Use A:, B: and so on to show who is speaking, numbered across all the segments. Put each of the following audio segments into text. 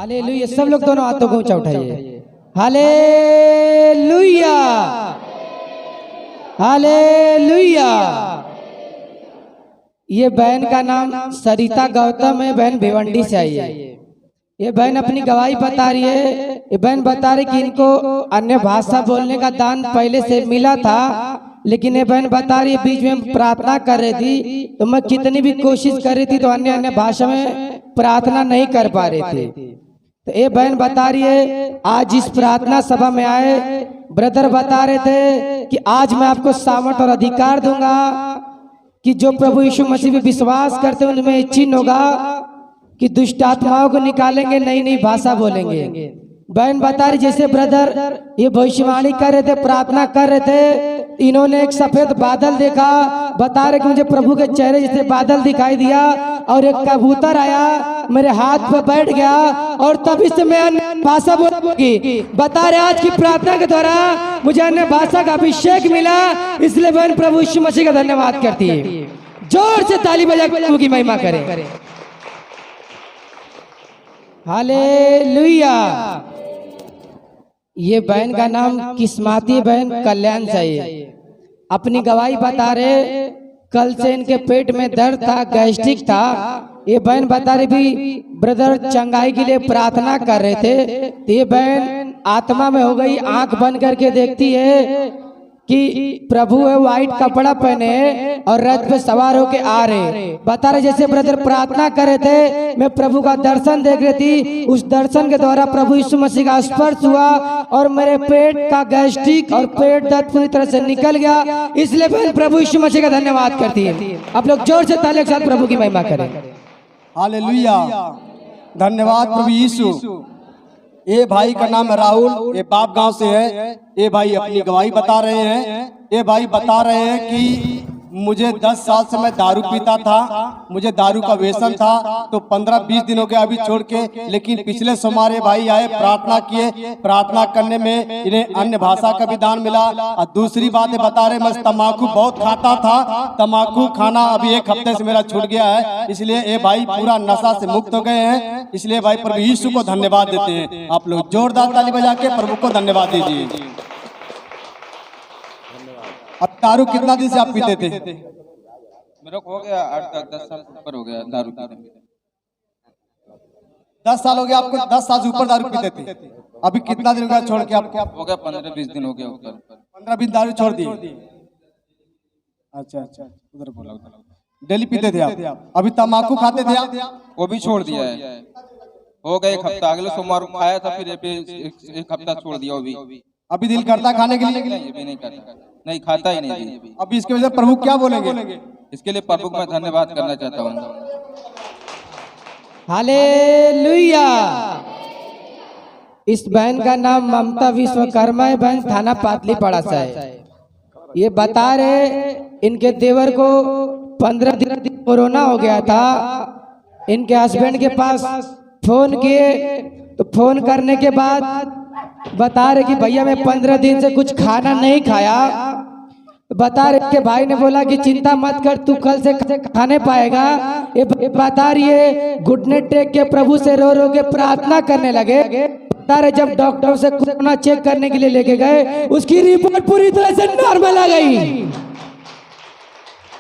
A: Hallelujah. सब लोग दोनों हाथों को ऊंचा उठाइए। Hallelujah, hallelujah. ये बहन का नाम सरिता गौतम है, बहन भिवंडी से आई है। ये बहन अपनी गवाही बता रही है। ये बहन बता रही कि इनको अन्य भाषा बोलने का दान पहले से मिला था, लेकिन ये बहन बता रही है बीच में प्रार्थना कर रही थी तो मैं कितनी भी कोशिश कर रही थी तो अन्य भाषा में प्रार्थना नहीं कर पा रही थी। तो ये बहन बता रही है आज इस प्रार्थना सभा में आए ब्रदर बता रहे थे कि आज मैं आपको सामर्थ्य और अधिकार दूंगा कि जो प्रभु यीशु मसीह में विश्वास करते हैं उनमें चिन्ह होगा कि दुष्ट आत्माओं को निकालेंगे, नई नई भाषा बोलेंगे। बहन बता रही जैसे ब्रदर ये भविष्यवाणी कर रहे थे, प्रार्थना कर रहे थे, इन्होंने एक सफेद बादल देखा। बता रहे कि मुझे प्रभु के चेहरे जैसे बादल दिखाई दिया और एक कबूतर आया मेरे हाथ पे बैठ गया और तभी से मैं अन्य भाषा बोलूंगी। बता रहे आज की प्रार्थना के द्वारा मुझे अन्य भाषा का अभिषेक मिला, इसलिए बहन प्रभु यीशु मसीह का धन्यवाद करती है। जोर से ताली बजा प्रभु की महिमा करें। हालेलुया। ये बहन का नाम किस्माती बहन कल्याण से है। अपनी गवाही बता रहे कल से इनके पेट में दर्द था, गैस्ट्रिक था। ये बहन बता रही भी ब्रदर चंगाई के लिए प्रार्थना कर रहे थे तो ये बहन आत्मा में हो गई, आंख बंद करके देखती है कि प्रभु है व्हाइट कपड़ा पहने और रथ पे सवार होके आ रहे। बता रहे जैसे ब्रदर प्रार्थना कर रहे थे मैं प्रभु का दर्शन देख रही थी, उस दर्शन के द्वारा प्रभु यीशु मसीह का स्पर्श हुआ और मेरे पेट का गैस्ट्रिक और पेट दर्द पूरी तरह से निकल गया। इसलिए बहन प्रभु यीशु मसीह का धन्यवाद करती है। आप लोग जोर से ताली के साथ प्रभु की महिमा करें।
B: हालेलुया, धन्यवाद प्रभु यीशु। ये भाई का नाम है राहुल, ये बाप गांव से है। ये भाई अपनी गवाही बता रहे हैं। ये भाई बता रहे हैं कि मुझे 10 साल से मैं दारू पीता था, मुझे दारू का व्यसन था, तो 15-20 दिन हो गया अभी छोड़ के। लेकिन पिछले सोमवार भाई आए, प्रार्थना किए, प्रार्थना करने में इन्हें अन्य भाषा का भी दान मिला। और दूसरी बात बता रहे मैं तम्बाकू बहुत खाता था, तम्बाकू खाना अभी 1 हफ्ते से मेरा छूट गया है। इसलिए ये भाई पूरा नशा से मुक्त हो गए हैं। इसलिए भाई प्रभु यीशु को धन्यवाद देते हैं। आप लोग जोरदार ताली बजा के प्रभु को धन्यवाद दीजिए। अब दारू कितना दिन से आप पीते थे?
C: मेरा हो गया 8-10 साल ऊपर हो गया दारू पीते।
B: 10 साल हो गया आपको? 10 साल से ऊपर दारू पीते थे। अभी कितना दिन हो गया छोड़ के आपको?
C: हो गया 15-20 दिन हो गया ऊपर।
B: 15-20 दारू छोड़ दी। अच्छा, उधर बोला। डेली पीते थे आप? अभी तम्बाकू खाते थे आप?
C: वो भी छोड़ दिया है। हो गया 1 हफ्ता, अगले सोमवार को आया था, फिर 1 हफ्ता छोड़ दिया। वो भी
B: अभी दिल करता खाने के लिए?
C: नहीं, अभी नहीं करता, नहीं खाता ही नहीं।
B: अभी इसके वजह प्रभु क्या बोलेंगे?
C: इसके लिए प्रभु को मैं धन्यवाद करना चाहता हूँ।
A: हालेलुया। इस बहन का नाम ममता विश्वकर्मा है, बहन थाना पाटलीपाड़ा से है। ये बता रहे इनके देवर को 15 दिन कोरोना हो गया था। इनके हस्बैंड के पास फोन किए तो फोन करने के बाद बता रहे कि भैया मैं 15 दिन से कुछ खाना नहीं खाया। बता रहे कि भाई ने बोला कि चिंता मत कर, तू कल से खाने पाएगा। ये बता रही है घुटने टेक के प्रभु से रो रो के प्रार्थना करने लगे। बता रहे जब डॉक्टर से कोरोना चेक करने के लिए लेके गए उसकी रिपोर्ट पूरी तरह से नॉर्मल आ गई।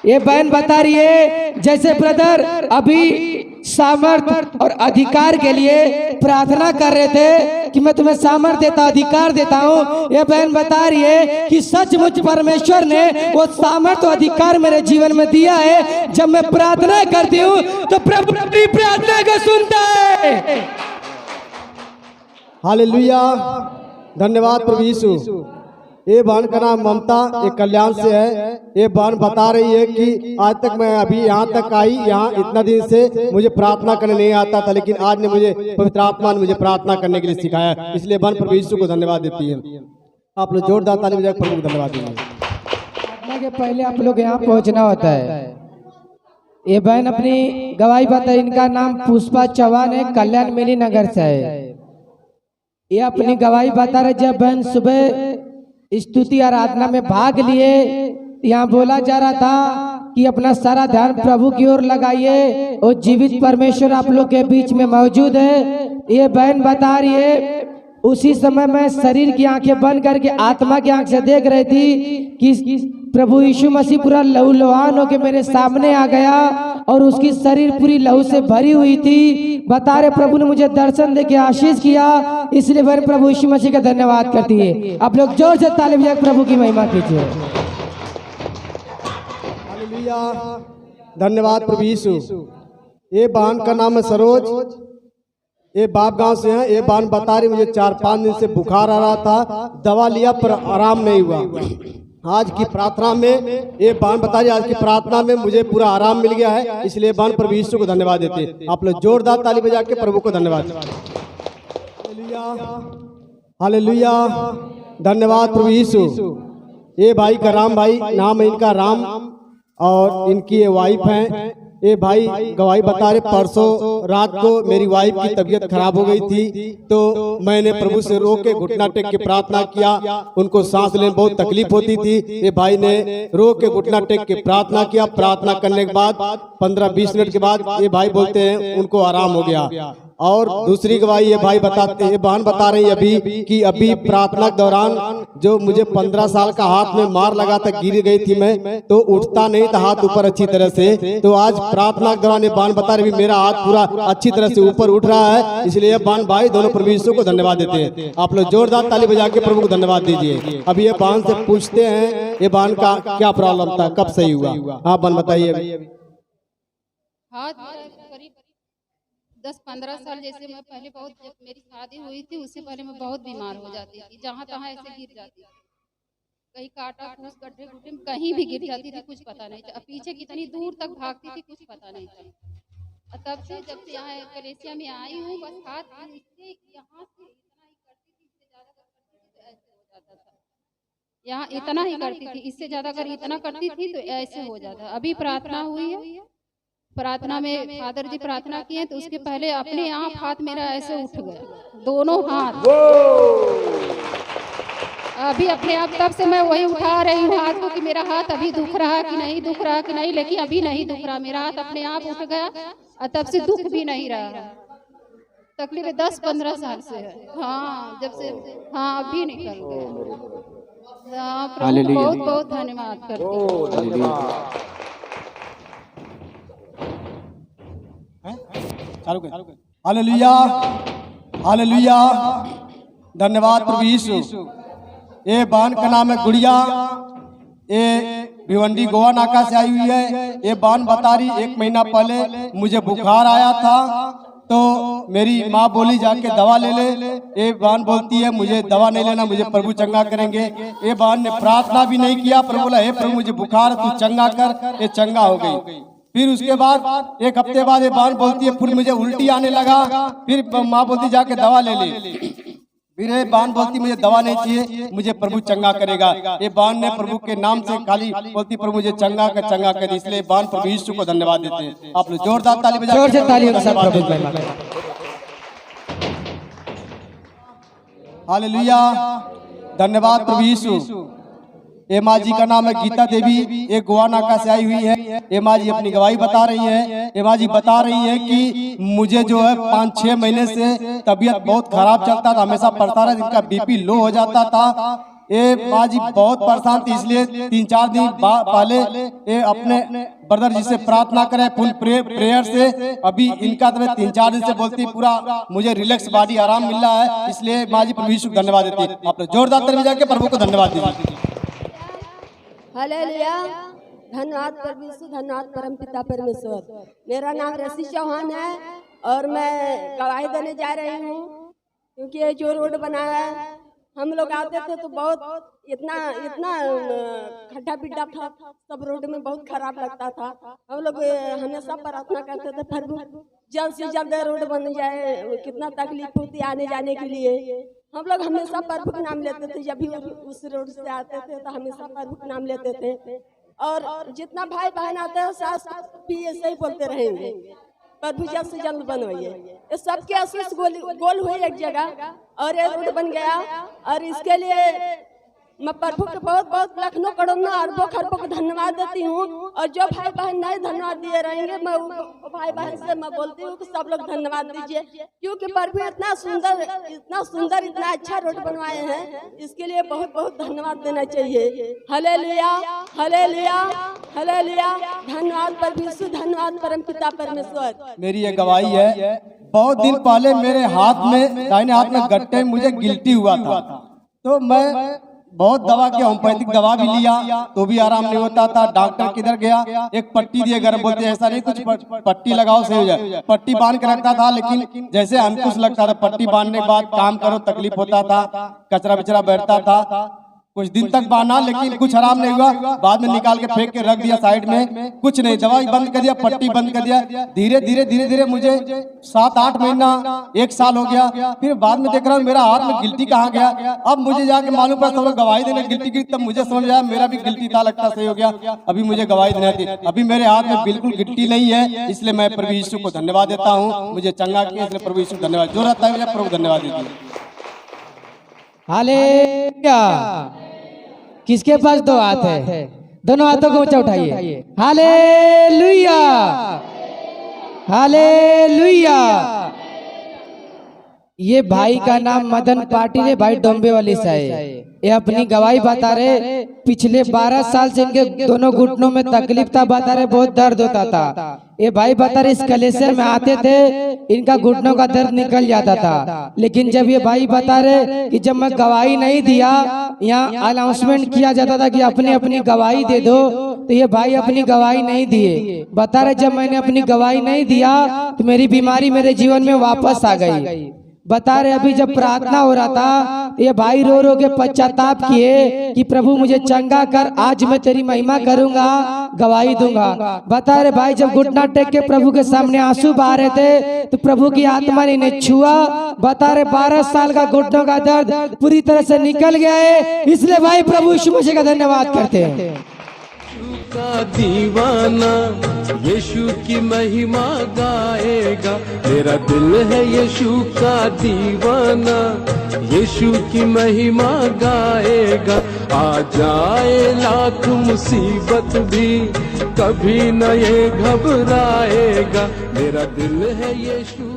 A: ये बहन बता रही है जैसे ब्रदर अभी सामर्थ और अधिकार के लिए प्रार्थना कर रहे थे कि मैं तुम्हें सामर्थ देता, अधिकार देता हूँ। ये बहन बता रही है कि सचमुच परमेश्वर ने वो सामर्थ और अधिकार मेरे जीवन में दिया है। जब मैं प्रार्थना करती हूँ तो प्रभु अपनी प्रार्थना को सुनता है।
B: हालेलुया, धन्यवाद प्रभु यीशु। ये बहन का नाम ममता, ये कल्याण से है। ये बहन बता रही है कि आज तक मैं अभी यहाँ तक आई, यहाँ इतना दिन से मुझे प्रार्थना करने नहीं आता था, लेकिन आज ने मुझे पवित्र आत्मा ने मुझे प्रार्थना करने के लिए सिखाया। इसलिए बहन प्रभु यीशु को धन्यवाद देती है। आप लोग जोरदार ताली बजा प्रभु को धन्यवाद देंगे।
A: प्रार्थना के पहले आप लोग यहाँ पहुँचना होता है। ये बहन अपनी गवाही बताई। इनका नाम पुष्पा चौहान है, कल्याण मिली नगर से है। ये अपनी गवाही बता रहे जब बहन सुबह स्तुति आराधना में भाग लिए, यहाँ बोला जा रहा था कि अपना सारा ध्यान प्रभु की ओर लगाइए और जीवित परमेश्वर आप लोग के बीच में मौजूद है। ये बहन बता रही है उसी समय मैं शरीर की आंखें बंद करके आत्मा की आंख से देख रही थी कि प्रभु यीशु मसीह पूरा लहूलुहान होके मेरे सामने आ गया और उसकी शरीर पूरी लहू से भरी हुई थी। बता रहे प्रभु ने मुझे दर्शन देके आशीष किया, इसलिए बहन प्रभु यीशु मसीह का धन्यवाद करती है। आप लोग जोर से ताली बजा प्रभु की महिमा कीजिए।
B: हालेलुया, धन्यवाद प्रभु यीशु। ये बहन का नाम है सरोज, ये बाप गांव से है। ये बहन बता रही मुझे 4-5 दिन से बुखार आ रहा था, दवा लिया पर आराम नहीं हुआ। आज की प्रार्थना में ये बहन बता रही आज की प्रार्थना में मुझे पूरा आराम मिल गया है, इसलिए बहन प्रभु यीशु को धन्यवाद देते हैं। आप लोग जोरदार ताली बजा के प्रभु को धन्यवाद। हालेलुया, हालेलुया, धन्यवाद प्रभु यीशु। ये भाई का राम भाई नाम है इनका राम और इनकी ये वाइफ है। ये भाई गवाही बता रहे परसों रात को मेरी वाइफ की तबीयत खराब हो गई थी, तो मैंने प्रभु से रो के घुटना टेक के प्रार्थना किया। उनको सांस लेने बहुत तकलीफ होती थी। ये भाई ने रो के घुटना टेक के प्रार्थना किया। प्रार्थना करने के बाद 15-20 मिनट के बाद ये भाई बोलते हैं उनको आराम हो गया। और दूसरी गवाही ये भाई बताते हैं, बहन बता रही अभी कि अभी प्रार्थना के दौरान जो मुझे 15 साल का हाथ में मार लगा था, गिर गई थी मैं, तो उठता नहीं था हाथ ऊपर अच्छी तरह से। तो आज प्रार्थना के दौरान ये बहन बता रही मेरा हाथ पूरा अच्छी तरह से ऊपर उठ रहा है, इसलिए बहन भाई दोनों प्रभु यीशु को धन्यवाद देते हैं। आप लोग जोरदार ताली बजा के प्रभु को धन्यवाद दीजिए। अभी ये बहन से पूछते हैं ये बहन का क्या प्रॉब्लम था, कब सही हुआ। हाँ बहन बताइए।
D: हाथ करीब 10-15 साल जैसे मैं पहले बहुत, जब मेरी शादी हुई थी उससे पहले मैं बहुत बीमार हो जाती थी, जहाँ तहाँ ऐसे गिर जाती थी, कहीं काटा फूस गड्ढे गुड्ढे में कहीं भी गिर जाती थी, कुछ पता नहीं था। पीछे कितनी दूर तक भागती थी कुछ पता नहीं था। तब से जब से यहाँ कलेसिया में आई हूँ बस हाथ इससे यहाँ से इतना ही करती थी, इससे ज़्यादा करती थी तो ऐसे हो जाता था। यहाँ इतना ही करती थी, इससे ज़्यादा अगर इतना करती थी तो ऐसे हो जाता। अभी प्रार्थना हुई है, प्रार्थना में फादर जी प्रार्थना किए तो उसके पहले अपने आप हाथ मेरा ऐसे उठ गया, दोनों हाथ अभी अपने आप। तब से मैं वही उठा रही हूँ हाथ को कि मेरा हाथ अभी दुख रहा कि नहीं, दुख रहा कि नहीं, लेकिन अभी नहीं दुख रहा, मेरा हाथ अपने आप उठ गया और तब से दुख भी नहीं रहा। तकरीबन 10-15 साल से है। हाँ जब से, हाँ अभी निकल गया। प्रभु बहुत बहुत धन्यवाद करती हूँ।
B: हालेलुया, हालेलुया, धन्यवाद प्रभु यीशु। ये बहन का नाम है गुड़िया, ये भिवंडी गोवा नाका से आई हुई है। ये बहन बता रही 1 महीना पहले मुझे बुखार आया था, तो मेरी माँ बोली जाके दवा ले ले। ये बहन बोलती है मुझे दवा नहीं लेना, मुझे प्रभु चंगा करेंगे। ये बहन ने प्रार्थना भी नहीं किया, प्रभु बोला हे प्रभु मुझे बुखार तू चंगा कर, ये चंगा हो गई। फिर उसके बाद 1 हफ्ते बाद ये बहन बोलती है फिर मुझे उल्टी आने लगा, फिर माँ बोलती जाके दवा ले ले। फिर ये बहन बोलती मुझे दवा नहीं चाहिए, मुझे प्रभु चंगा करेगा। ये बहन ने प्रभु के नाम से खाली बोलती प्रभु मुझे चंगा कर, इसलिए बहन प्रभु यीशु को धन्यवाद देते हैं। आप लोग जोरदार ताली बजा,
A: जोर से तालियों के साथ प्रभु की महिमा।
B: हालेलुया, धन्यवाद प्रभु यीशु। ये माँ जी का नाम है गीता देवी, ये गोवा नाका से आई हुई है। ये माँ जी अपनी गवाही बता रही है। ये माँ जी बता रही है कि मुझे जो है 5-6 महीने से तबीयत बहुत खराब चलता था, हमेशा पड़ता रहा, इनका बीपी लो हो जाता था। ये माँ जी बहुत परेशान थी, इसलिए 3-4 दिन पहले ये अपने ब्रदर जी से प्रार्थना करे फुल प्रेयर से। अभी इनका तबीयत 3-4 दिन से बोलती पूरा मुझे रिलैक्स बॉडी आराम मिल रहा है, इसलिए माँ जी प्रभु यीशु को धन्यवाद देती है। आप लोग जोरदार ताली बजा के प्रभु को धन्यवाद दीजिए।
E: हालेलुया, धन्यवाद प्रभु यीशु, धन्यवाद परम पिता परमेश्वर। मेरा नाम रसी चौहान है और मैं गवाही देने जा रही हूँ, क्योंकि ये जो रोड बना है हम लोग आते थे तो बहुत इतना खड्डा बिड्डा था, सब रोड में बहुत खराब लगता था। हम लोग हमेशा प्रार्थना करते थे प्रभु जल्द से जल्द रोड बन जाए, कितना तकलीफ होती आने जाने के लिए। हम लोग हमेशा प्रभु का नाम लेते थे, जब भी उस रोड से आते थे तो हमेशा प्रभु का नाम लेते थे। और जितना भाई बहन आते हैं सास भी ऐसे ही बोलते रहेंगे प्रभु जल्द से जल्द बनवाइए। ये सबके आशीष गोल हुए एक जगह और ये रोड बन गया। और इसके लिए मैं प्रभु के बहुत बहुत लाखों करोड़ों अरबों खरबों को धन्यवाद देती हूँ। और जो भाई बहन नहीं धन्यवाद दिए रहेंगे, मैं भाई बहन से मैं बोलती हूँ कि सब लोग धन्यवाद दीजिए, क्योंकि प्रभु इतना सुंदर इतना अच्छा रोड बनवाए हैं, इसके लिए बहुत बहुत धन्यवाद देना चाहिए। Hallelujah hallelujah hallelujah. धन्यवाद प्रभु यीशु, धन्यवाद परमपिता परमेश्वर।
B: मेरी ये गवाही है, बहुत दिन पहले मेरे हाथ में दाहिने हाथ में गट्टे मुझे गिल्टी हुआ था, तो मैं बहुत दवा किया, होम्योपैथिक दवा भी लिया तो भी आराम नहीं होता था। डॉक्टर किधर गया, एक पट्टी दिए घर, बोलते ऐसा नहीं कुछ पट्टी लगाओ से हो जाए। पट्टी बांध के रखता था, लेकिन जैसे अंकुश लगता था, पट्टी बांधने के बाद काम करो तकलीफ होता था, कचरा बिचरा बैठता था। कुछ दिन तक बांधा लेकिन कुछ आराम नहीं हुआ, बाद में निकाल के फेंक के रख दिया साइड में, कुछ नहीं, दवाई बंद कर दिया, पट्टी बंद कर दिया। धीरे धीरे मुझे 7-8 महीना 1 साल हो गया। फिर बाद में देख रहा हूँ मेरा हाथ में गिल्टी कहाँ गया। अब मुझे जाके मालूम पड़ा, सब लोग गवाही देने गिल्टी की, तब मुझे समझ आया मेरा भी गिल्टी था, लगता सही हो गया। अभी मुझे गवाही देना थी, अभी मेरे हाथ में बिल्कुल गिल्टी नहीं है, इसलिए मैं प्रभु यीशु को धन्यवाद देता हूँ। मुझे चंगा किया, इसलिए प्रभु यीशु धन्यवाद। जो रहता है मुझे प्रभु धन्यवाद दीजिए।
A: हालेलुया। किसके पास 2 हाथ है? दोनों हाथों को ऊंचा उठाइए। Hallelujah hallelujah. ये भाई का नाम मदन पाटिल है, भाई डोंबिवली से है। ये अपनी गवाही बता रहे, पिछले 12 साल से इनके दोनों घुटनों में तकलीफ था, बता रहे बहुत दर्द होता था। ये भाई बता रहे इस कलेसर में आते थे, इनका घुटनों का दर्द निकल जाता था। लेकिन जब ये भाई बता रहे कि जब मैं गवाही नहीं दिया, यहाँ अनाउंसमेंट किया जाता था कि अपनी अपनी गवाही दे दो, तो ये भाई अपनी गवाही नहीं दिए। बता रहे जब मैंने अपनी गवाही नहीं दिया तो मेरी बीमारी मेरे जीवन में वापस आ गई। बता रहे अभी जब प्रार्थना हो रहा था, ये भाई रो रो के पश्चाताप किए कि प्रभु मुझे चंगा कर, आज मैं तेरी महिमा करूंगा, गवाही दूंगा। बता रहे भाई जब घुटना टेक के प्रभु के सामने आंसू बहा रहे थे, तो प्रभु की आत्मा ने इन्हें छुआ। बता रहे 12 साल का घुटनों का दर्द पूरी तरह से निकल गया है, इसलिए भाई प्रभु यीशु मसीह का धन्यवाद करते हैं।
F: का दीवाना यीशु की महिमा गाएगा, मेरा दिल है यीशु का दीवाना, यीशु की महिमा गाएगा। आ जाए लाख मुसीबत भी कभी न ये घबराएगा, मेरा दिल है यीशु